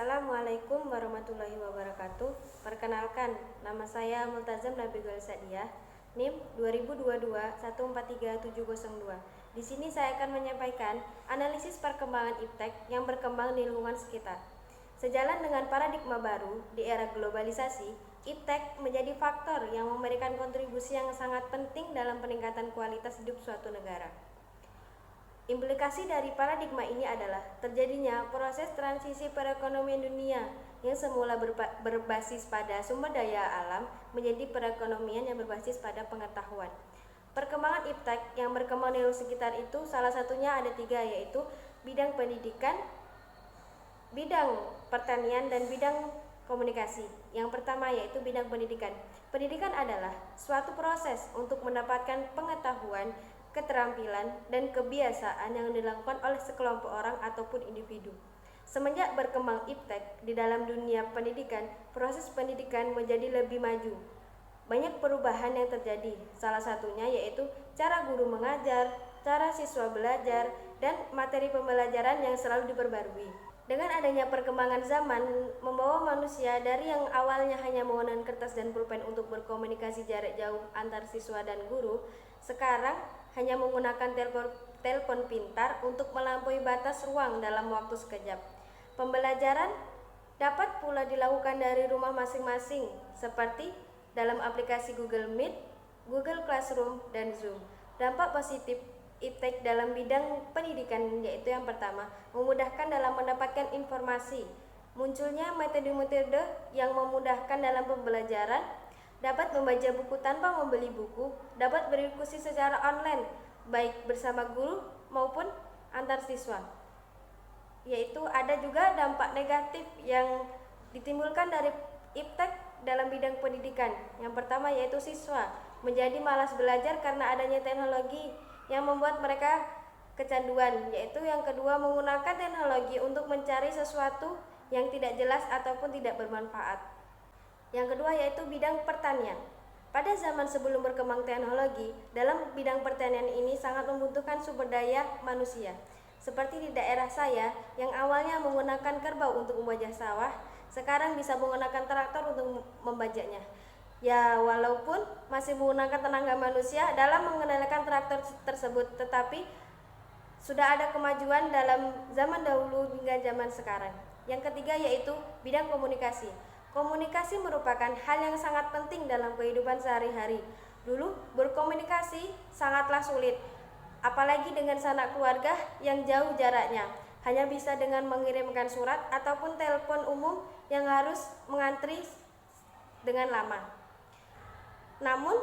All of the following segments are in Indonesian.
Assalamualaikum warahmatullahi wabarakatuh. Perkenalkan, nama saya Multazam Nabigul Sadiah, NIM 2022143702. Di sini saya akan menyampaikan analisis perkembangan iptek yang berkembang di lingkungan sekitar. Sejalan dengan paradigma baru di era globalisasi, iptek menjadi faktor yang memberikan kontribusi yang sangat penting dalam peningkatan kualitas hidup suatu negara. Implikasi dari paradigma ini adalah terjadinya proses transisi perekonomian dunia yang semula berbasis pada sumber daya alam menjadi perekonomian yang berbasis pada pengetahuan. Perkembangan iptek yang berkembang di sekitar itu salah satunya ada 3, yaitu bidang pendidikan, bidang pertanian, dan bidang komunikasi. Yang pertama yaitu bidang pendidikan. Pendidikan adalah suatu proses untuk mendapatkan pengetahuan, keterampilan, dan kebiasaan yang dilakukan oleh sekelompok orang ataupun individu. Semenjak berkembang iptek di dalam dunia pendidikan, proses pendidikan menjadi lebih maju. Banyak perubahan yang terjadi, salah satunya yaitu cara guru mengajar, cara siswa belajar, dan materi pembelajaran yang selalu diperbarui. Dengan adanya perkembangan zaman, membawa manusia dari yang awalnya hanya menggunakan kertas dan pulpen untuk berkomunikasi jarak jauh antar siswa dan guru, sekarang hanya menggunakan telepon pintar untuk melampaui batas ruang dalam waktu sekejap. Pembelajaran dapat pula dilakukan dari rumah masing-masing, seperti dalam aplikasi Google Meet, Google Classroom, dan Zoom. Dampak positif iptek dalam bidang pendidikan yaitu yang pertama, memudahkan dalam mendapatkan informasi. Munculnya metode-metode yang memudahkan dalam pembelajaran, dapat membaca buku tanpa membeli buku, dapat berdiskusi secara online baik bersama guru maupun antar siswa. Yaitu ada juga dampak negatif yang ditimbulkan dari iptek dalam bidang pendidikan. Yang pertama yaitu siswa menjadi malas belajar karena adanya teknologi yang membuat mereka kecanduan. Yaitu yang kedua, menggunakan teknologi untuk mencari sesuatu yang tidak jelas ataupun tidak bermanfaat. Yang kedua yaitu bidang pertanian. Pada zaman sebelum berkembang teknologi, dalam bidang pertanian ini sangat membutuhkan sumber daya manusia. Seperti di daerah saya yang awalnya menggunakan kerbau untuk membajak sawah, sekarang bisa menggunakan traktor untuk membajaknya. Ya, walaupun masih menggunakan tenaga manusia dalam mengendalikan traktor tersebut, tetapi sudah ada kemajuan dalam zaman dahulu hingga zaman sekarang. Yang ketiga yaitu bidang komunikasi. Komunikasi merupakan hal yang sangat penting dalam kehidupan sehari-hari. Dulu berkomunikasi sangatlah sulit, apalagi dengan sanak keluarga yang jauh jaraknya. Hanya bisa dengan mengirimkan surat ataupun telepon umum yang harus mengantri dengan lama. Namun,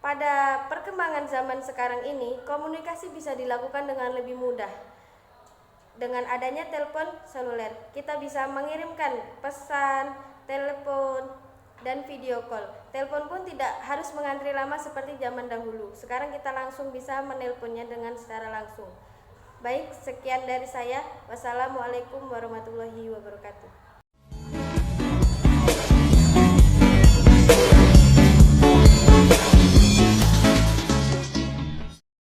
pada perkembangan zaman sekarang ini, komunikasi bisa dilakukan dengan lebih mudah. Dengan adanya telepon seluler, kita bisa mengirimkan pesan, telepon, dan video call. Telepon pun tidak harus mengantri lama seperti zaman dahulu. Sekarang kita langsung bisa menelponnya dengan secara langsung. Baik, sekian dari saya. Wassalamualaikum warahmatullahi wabarakatuh.